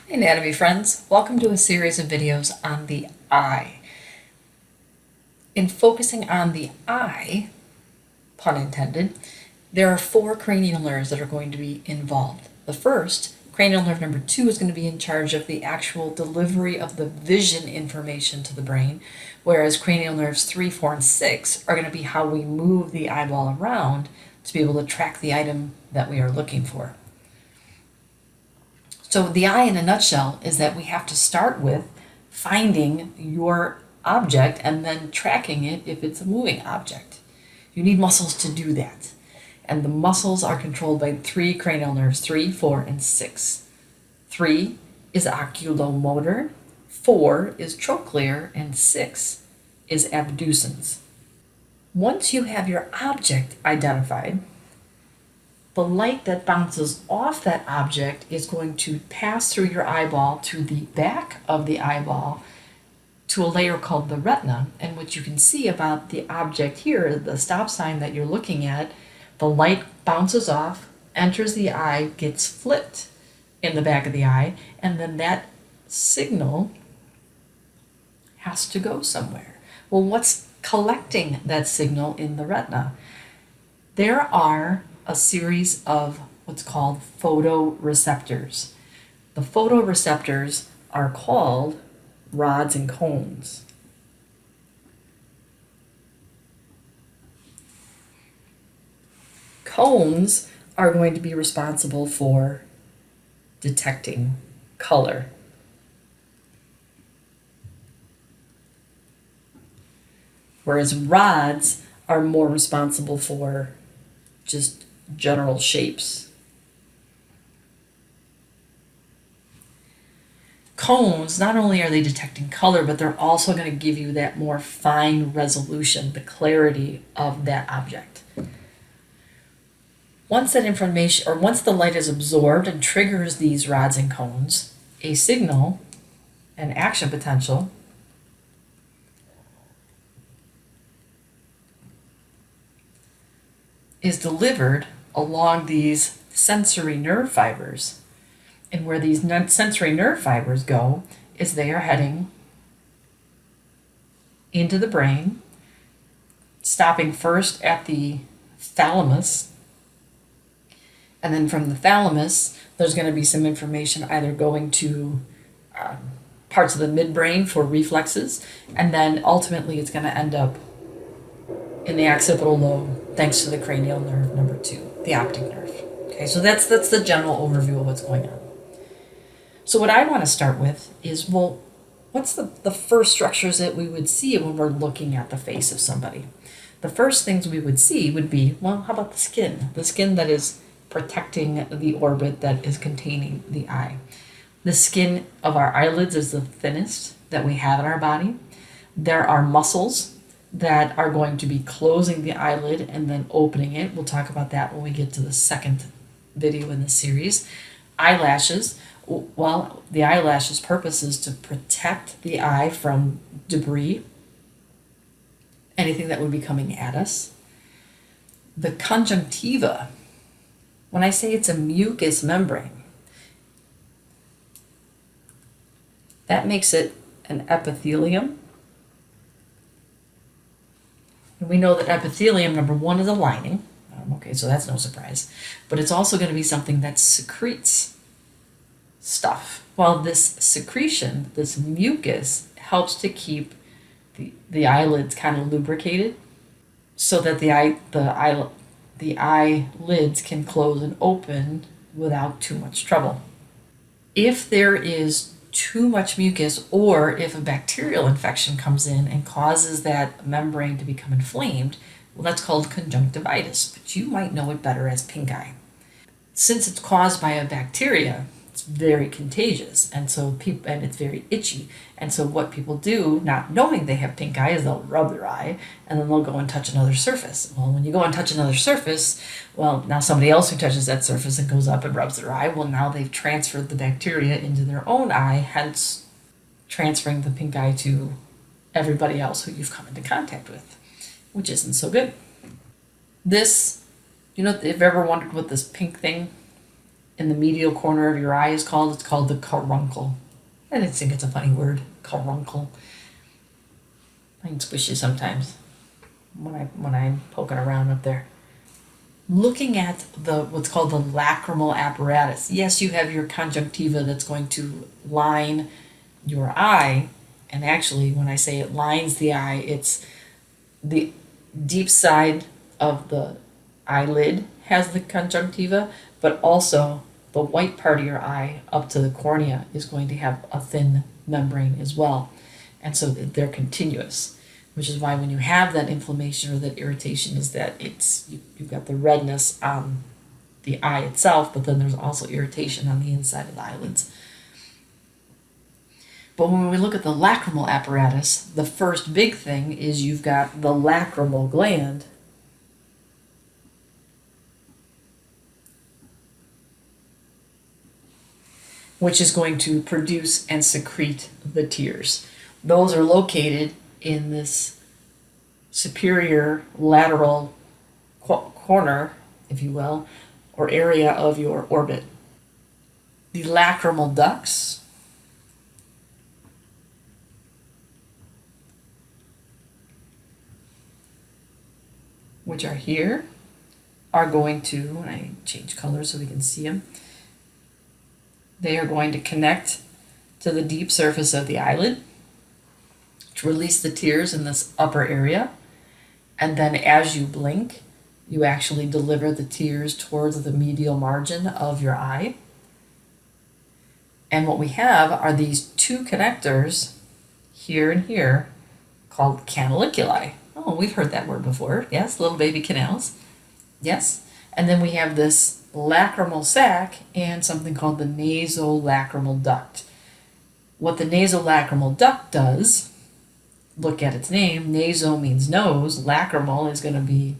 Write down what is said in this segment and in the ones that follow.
Hey anatomy friends, welcome to a series of videos on the eye. In focusing on the eye, pun intended, there are 4 cranial nerves that are going to be involved. The first, cranial nerve number 2, is going to be in charge of the actual delivery of the vision information to the brain, whereas cranial nerves 3, 4, and 6 are going to be how we move the eyeball around to be able to track the item that we are looking for. So the eye in a nutshell is that we have to start with finding your object and then tracking it if it's a moving object. You need muscles to do that. And the muscles are controlled by 3 cranial nerves, 3, 4, and 6. 3 is oculomotor, 4 is trochlear, and 6 is abducens. Once you have your object identified, the light that bounces off that object is going to pass through your eyeball to the back of the eyeball to a layer called the retina. And what you can see about the object here, the stop sign that you're looking at, the light bounces off, enters the eye, gets flipped in the back of the eye, and then that signal has to go somewhere. Well, what's collecting that signal in the retina? There are a series of what's called photoreceptors. The photoreceptors are called rods and cones. Cones are going to be responsible for detecting color. Whereas rods are more responsible for just general shapes. Cones, not only are they detecting color, but they're also going to give you that more fine resolution, the clarity of that object. Once that information, or once the light is absorbed and triggers these rods and cones, a signal, an action potential, is delivered along these sensory nerve fibers. And where these sensory nerve fibers go is they are heading into the brain, stopping first at the thalamus. And then from the thalamus, there's going to be some information either going to parts of the midbrain for reflexes, and then ultimately it's going to end up in the occipital lobe, thanks to the cranial nerve number 2, the optic nerve. Okay, so that's the general overview of what's going on. So what I want to start with is, well, what's the first structures that we would see when we're looking at the face of somebody? The first things we would see would be, well, how about the skin? The skin that is protecting the orbit that is containing the eye. The skin of our eyelids is the thinnest that we have in our body. There are muscles that are going to be closing the eyelid and then opening it. We'll talk about that when we get to the second video in the series. Eyelashes. Well, the eyelashes' purpose is to protect the eye from debris, anything that would be coming at us. The conjunctiva, when I say it's a mucous membrane, that makes it an epithelium. And we know that epithelium, number 1, is a lining. Okay, so that's no surprise. But it's also going to be something that secretes stuff. Well, this secretion, this mucus, helps to keep the eyelids kind of lubricated so that the eyelids can close and open without too much trouble. If there is too much mucus, or if a bacterial infection comes in and causes that membrane to become inflamed, well, that's called conjunctivitis, but you might know it better as pink eye. Since it's caused by a bacteria, it's very contagious, and it's very itchy. And so what people do, not knowing they have pink eye, is they'll rub their eye, and then they'll go and touch another surface. Well, when you go and touch another surface, well, now somebody else who touches that surface and goes up and rubs their eye, well, now they've transferred the bacteria into their own eye, hence transferring the pink eye to everybody else who you've come into contact with, which isn't so good. This, if you've ever wondered what this pink thing in the medial corner of your eye is called? It's called the caruncle. I just think it's a funny word, caruncle. I can squish you sometimes when I'm poking around up there. Looking at what's called the lacrimal apparatus. Yes, you have your conjunctiva that's going to line your eye, and actually when I say it lines the eye, it's the deep side of the eyelid has the conjunctiva, but also the white part of your eye up to the cornea is going to have a thin membrane as well. And so they're continuous, which is why when you have that inflammation or that irritation is that you've got the redness on the eye itself, but then there's also irritation on the inside of the eyelids. But when we look at the lacrimal apparatus, the first big thing is you've got the lacrimal gland, which is going to produce and secrete the tears. Those are located in this superior lateral corner, if you will, or area of your orbit. The lacrimal ducts which are here, are going to, when I change colors so we can see them, they are going to connect to the deep surface of the eyelid to release the tears in this upper area. And then as you blink, you actually deliver the tears towards the medial margin of your eye. And what we have are these two connectors here and here called canaliculi. Oh, we've heard that word before. Yes, little baby canals. Yes. And then we have this lacrimal sac and something called the nasolacrimal duct. What the nasolacrimal duct does, look at its name, naso means nose, lacrimal is going to be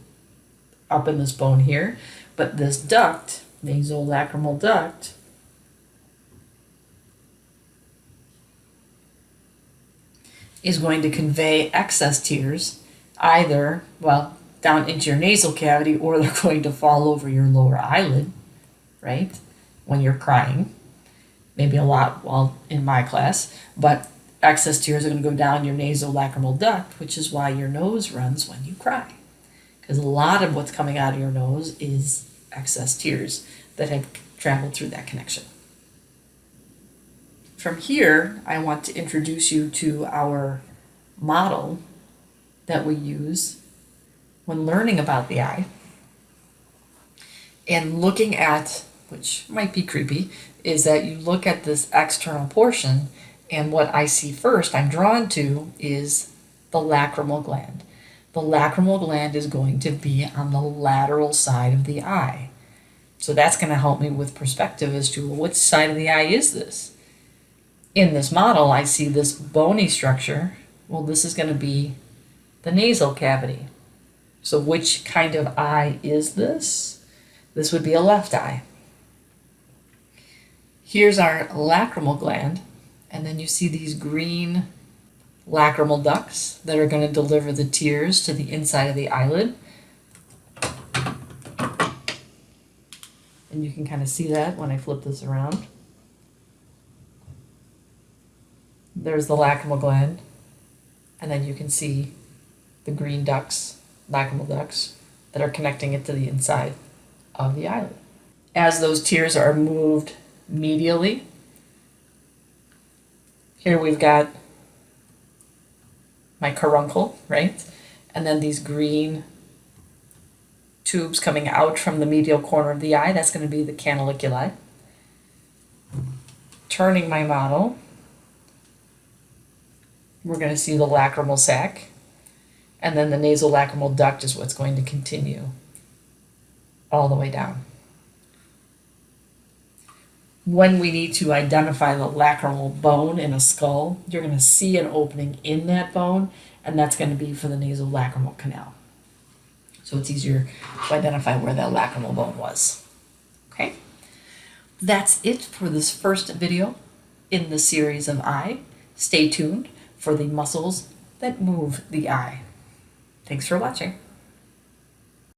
up in this bone here, but this duct, nasolacrimal duct, is going to convey excess tears either, down into your nasal cavity, or they're going to fall over your lower eyelid, right, when you're crying. Maybe a lot while in my class, but excess tears are going to go down your nasolacrimal duct, which is why your nose runs when you cry. Because a lot of what's coming out of your nose is excess tears that have traveled through that connection. From here, I want to introduce you to our model that we use when learning about the eye and looking at, which might be creepy, is that you look at this external portion, and what I see first, I'm drawn to, is the lacrimal gland. The lacrimal gland is going to be on the lateral side of the eye. So that's going to help me with perspective as to which side of the eye is this. In this model, I see this bony structure. Well, this is going to be the nasal cavity. So which kind of eye is this? This would be a left eye. Here's our lacrimal gland, and then you see these green lacrimal ducts that are going to deliver the tears to the inside of the eyelid. And you can kind of see that when I flip this around. There's the lacrimal gland, and then you can see the green ducts, lacrimal ducts, that are connecting it to the inside of the eyelid. As those tears are moved medially, here we've got my caruncle, right? And then these green tubes coming out from the medial corner of the eye, that's going to be the canaliculi. Turning my model, we're going to see the lacrimal sac, and then the nasolacrimal duct is what's going to continue all the way down. When we need to identify the lacrimal bone in a skull, you're going to see an opening in that bone, and that's going to be for the nasolacrimal canal. So it's easier to identify where that lacrimal bone was. Okay? That's it for this first video in the series of eye. Stay tuned for the muscles that move the eye. Thanks for watching.